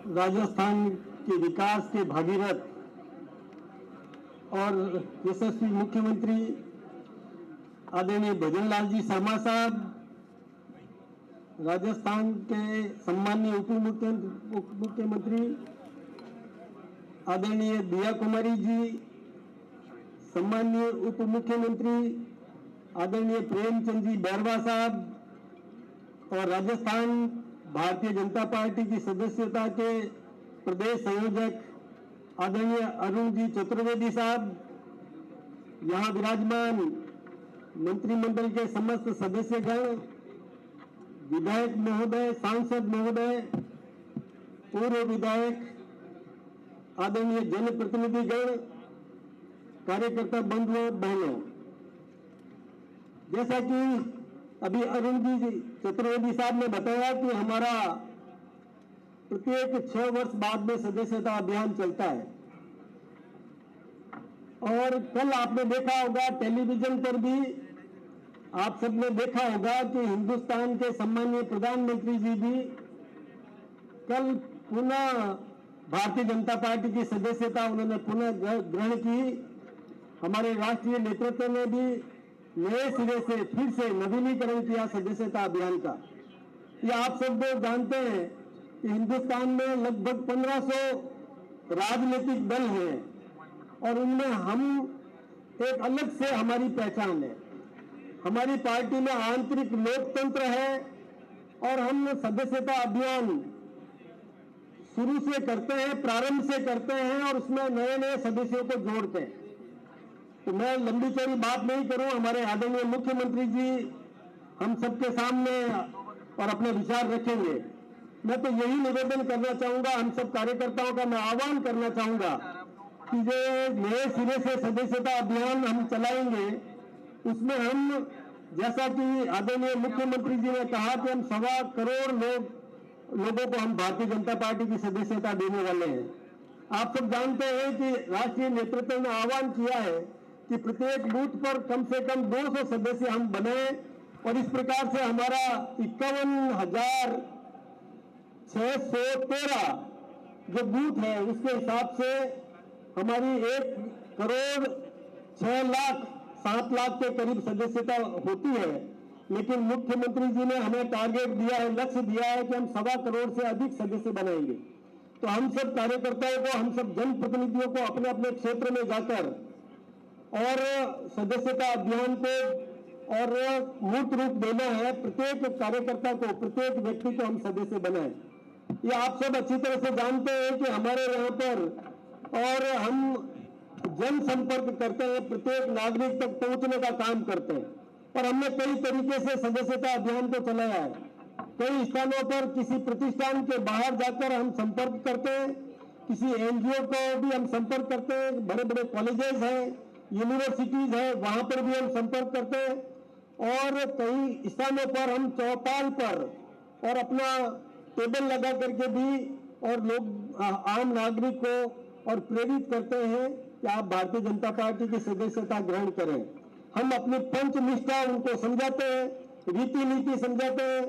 राजस्थान के विकास के भागीरथ और यशस्वी मुख्यमंत्री आदरणीय भजनलाल जी शर्मा साहब, राजस्थान के सम्माननीय उप मुख्यमंत्री आदरणीय दिया कुमारी जी, सम्माननीय उप मुख्यमंत्री आदरणीय प्रेमचंद जी बैरवा साहब और राजस्थान भारतीय जनता पार्टी की सदस्यता के प्रदेश संयोजक आदरणीय अरुण जी चतुर्वेदी साहब, यहाँ विराजमान मंत्रिमंडल के समस्त सदस्यगण, विधायक महोदय, सांसद महोदय, पूर्व विधायक, आदरणीय जनप्रतिनिधिगण, कार्यकर्ता बंधुओं बहनों, जैसा कि अभी अरुण जी चतुर्वेदी साहब ने बताया कि हमारा प्रत्येक 6 वर्ष बाद में सदस्यता अभियान चलता है और कल आपने देखा होगा टेलीविजन पर भी आप सबने देखा होगा कि हिंदुस्तान के सम्माननीय प्रधानमंत्री जी भी कल पुनः भारतीय जनता पार्टी की सदस्यता उन्होंने पुनः ग्रहण की। हमारे राष्ट्रीय नेतृत्व ने भी नए सिरे से फिर से नवीनीकरण किया सदस्यता अभियान का। ये आप सब लोग जानते हैं कि हिंदुस्तान में लगभग 1500 राजनीतिक दल हैं और उनमें हम एक अलग से हमारी पहचान है। हमारी पार्टी में आंतरिक लोकतंत्र है और हम सदस्यता अभियान शुरू से करते हैं, प्रारंभ से करते हैं और उसमें नए नए सदस्यों को जोड़ते हैं। तो मैं लंबी चौड़ी बात नहीं करूं, हमारे आदरणीय मुख्यमंत्री जी हम सबके सामने और अपने विचार रखेंगे। मैं तो यही निवेदन करना चाहूंगा, हम सब कार्यकर्ताओं का मैं आह्वान करना चाहूंगा कि जो नए सिरे से सदस्यता अभियान हम चलाएंगे उसमें हम, जैसा कि आदरणीय मुख्यमंत्री जी ने कहा कि हम 1.25 करोड़ लोगों को हम भारतीय जनता पार्टी की सदस्यता देने वाले हैं। आप सब जानते हैं कि राष्ट्रीय नेतृत्व ने आह्वान किया है कि प्रत्येक बूथ पर कम से कम 200 सदस्य हम बनाए और इस प्रकार से हमारा 51,613 जो बूथ है उसके हिसाब से हमारी 1,06,07,00,000 के करीब सदस्यता होती है। लेकिन मुख्यमंत्री जी ने हमें टारगेट दिया है, लक्ष्य दिया है कि हम 1.25 करोड़ से अधिक सदस्य बनाएंगे। तो हम सब कार्यकर्ताओं को, हम सब जनप्रतिनिधियों को अपने अपने क्षेत्र में जाकर और सदस्यता अभियान को और मूर्त रूप देना है। प्रत्येक कार्यकर्ता को, प्रत्येक व्यक्ति को हम सदस्य बनाएं। ये आप सब अच्छी तरह से जानते हैं कि हमारे यहाँ पर और हम जनसंपर्क करते हैं, प्रत्येक नागरिक तक पहुंचने का काम करते हैं और हमने कई तरीके से सदस्यता अभियान को चलाया है। कई स्थानों पर किसी प्रतिष्ठान के बाहर जाकर हम संपर्क करते हैं, किसी एनजीओ को भी हम संपर्क करते हैं, बड़े बड़े कॉलेजेस हैं, यूनिवर्सिटीज है, वहां पर भी हम संपर्क करते हैं और कई स्थानों पर हम चौपाल पर और अपना टेबल लगा करके भी और लोग आम नागरिक को और प्रेरित करते हैं कि आप भारतीय जनता पार्टी की सदस्यता ग्रहण करें। हम अपनी पंच निष्ठा उनको समझाते हैं, रीति नीति समझाते हैं।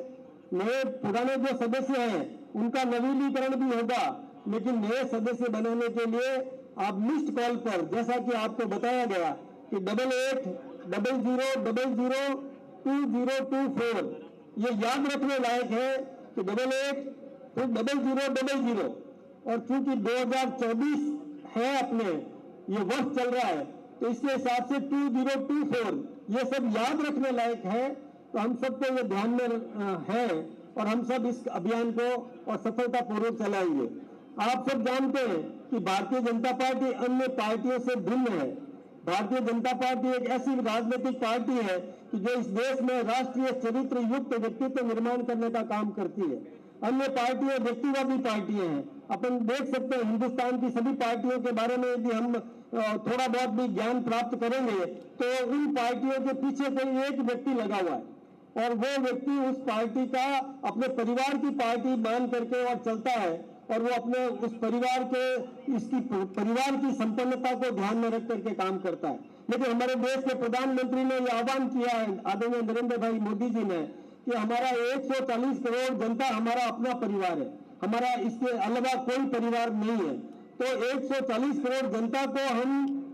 नए पुराने जो सदस्य हैं उनका नवीनीकरण भी होगा, लेकिन नए सदस्य बनाने के लिए आप मिस्ड कॉल पर, जैसा कि आपको बताया गया कि 8800002024 ये याद रखने लायक है कि 880000 और चूंकि 2024 है, अपने ये वर्ष चल रहा है तो इसके हिसाब से 2024 ये सब याद रखने लायक है। तो हम सबको ये ध्यान में है और हम सब इस अभियान को और सफलतापूर्वक चलाएंगे। आप सब जानते हैं कि भारतीय जनता पार्टी अन्य पार्टियों से भिन्न है। भारतीय जनता पार्टी एक ऐसी राजनीतिक पार्टी है कि जो इस देश में राष्ट्रीय चरित्र युक्त व्यक्तित्व निर्माण करने का काम करती है। अन्य पार्टियां व्यक्तिवादी पार्टियां हैं। अपन देख सकते हैं हिंदुस्तान की सभी पार्टियों के बारे में यदि हम थोड़ा बहुत भी ज्ञान प्राप्त करेंगे तो उन पार्टियों के पीछे कोई एक व्यक्ति लगा हुआ है और वो व्यक्ति उस पार्टी का अपने परिवार की पार्टी मान करके और चलता है और वो अपने उस परिवार के, इसकी परिवार की संपन्नता को ध्यान में रख करके काम करता है। लेकिन हमारे देश के प्रधानमंत्री ने यह आह्वान किया है, आदरणीय नरेंद्र भाई मोदी जी ने, कि हमारा 140 करोड़ जनता हमारा अपना परिवार है, हमारा इसके अलावा कोई परिवार नहीं है। तो 140 करोड़ जनता को हम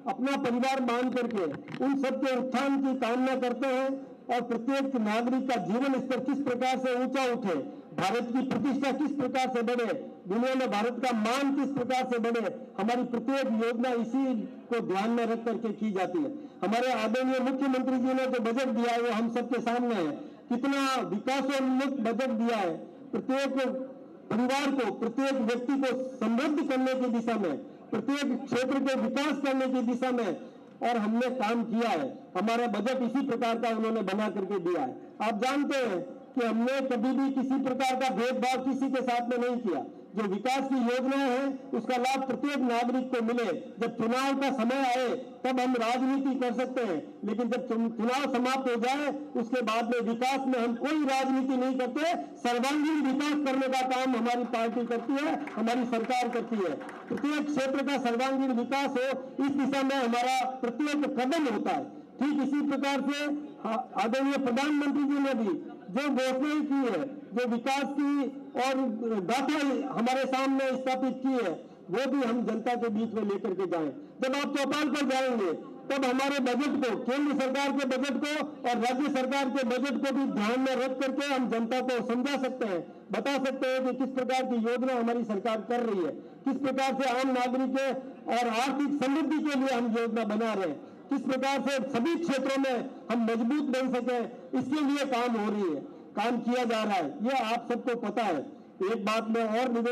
अपना परिवार मान करके उन सबके उत्थान की कामना करते हैं और प्रत्येक नागरिक का जीवन स्तर किस प्रकार से ऊंचा उठे, भारत की प्रतिष्ठा किस प्रकार से बढ़े, दुनिया में भारत का मान किस प्रकार से बढ़े, हमारी प्रत्येक योजना इसी को ध्यान में रख करके की जाती है। हमारे आदरणीय मुख्यमंत्री जी ने जो बजट दिया है वो हम सबके सामने है। कितना विकासोन्मुख बजट दिया है, प्रत्येक परिवार को, प्रत्येक व्यक्ति को समृद्ध करने की दिशा में, प्रत्येक क्षेत्र के विकास करने की दिशा में, और हमने काम किया है। हमारा बजट इसी प्रकार का उन्होंने बना करके दिया है। आप जानते हैं कि हमने कभी भी किसी प्रकार का भेदभाव किसी के साथ में नहीं किया। जो विकास की योजनाएं हैं उसका लाभ प्रत्येक नागरिक को मिले। जब चुनाव का समय आए तब हम राजनीति कर सकते हैं, लेकिन जब चुनाव समाप्त हो जाए उसके बाद में विकास में हम कोई राजनीति नहीं करते। सर्वांगीण विकास करने का काम हमारी पार्टी करती है, हमारी सरकार करती है। प्रत्येक क्षेत्र का सर्वांगीण विकास हो, इस दिशा में हमारा प्रत्येक कदम होता है। ठीक इसी प्रकार से आदरणीय प्रधानमंत्री जी ने भी जो घोषणाएं की है, जो विकास की और गाथा हमारे सामने स्थापित की है, वो भी हम जनता के बीच में लेकर के जाएं। जब आप चौपाल पर जाएंगे तब हमारे बजट को, केंद्र सरकार के बजट को और राज्य सरकार के बजट को भी ध्यान में रख करके हम जनता को समझा सकते हैं, बता सकते हैं कि किस प्रकार की योजना हमारी सरकार कर रही है, किस प्रकार से आम नागरिक के और आर्थिक समृद्धि के लिए हम योजना बना रहे हैं, किस प्रकार से सभी क्षेत्रों में हम मजबूत बन सके, इसके लिए काम हो रही है, काम किया जा रहा है। ये आप सबको पता है। एक बात मैं और निवेदन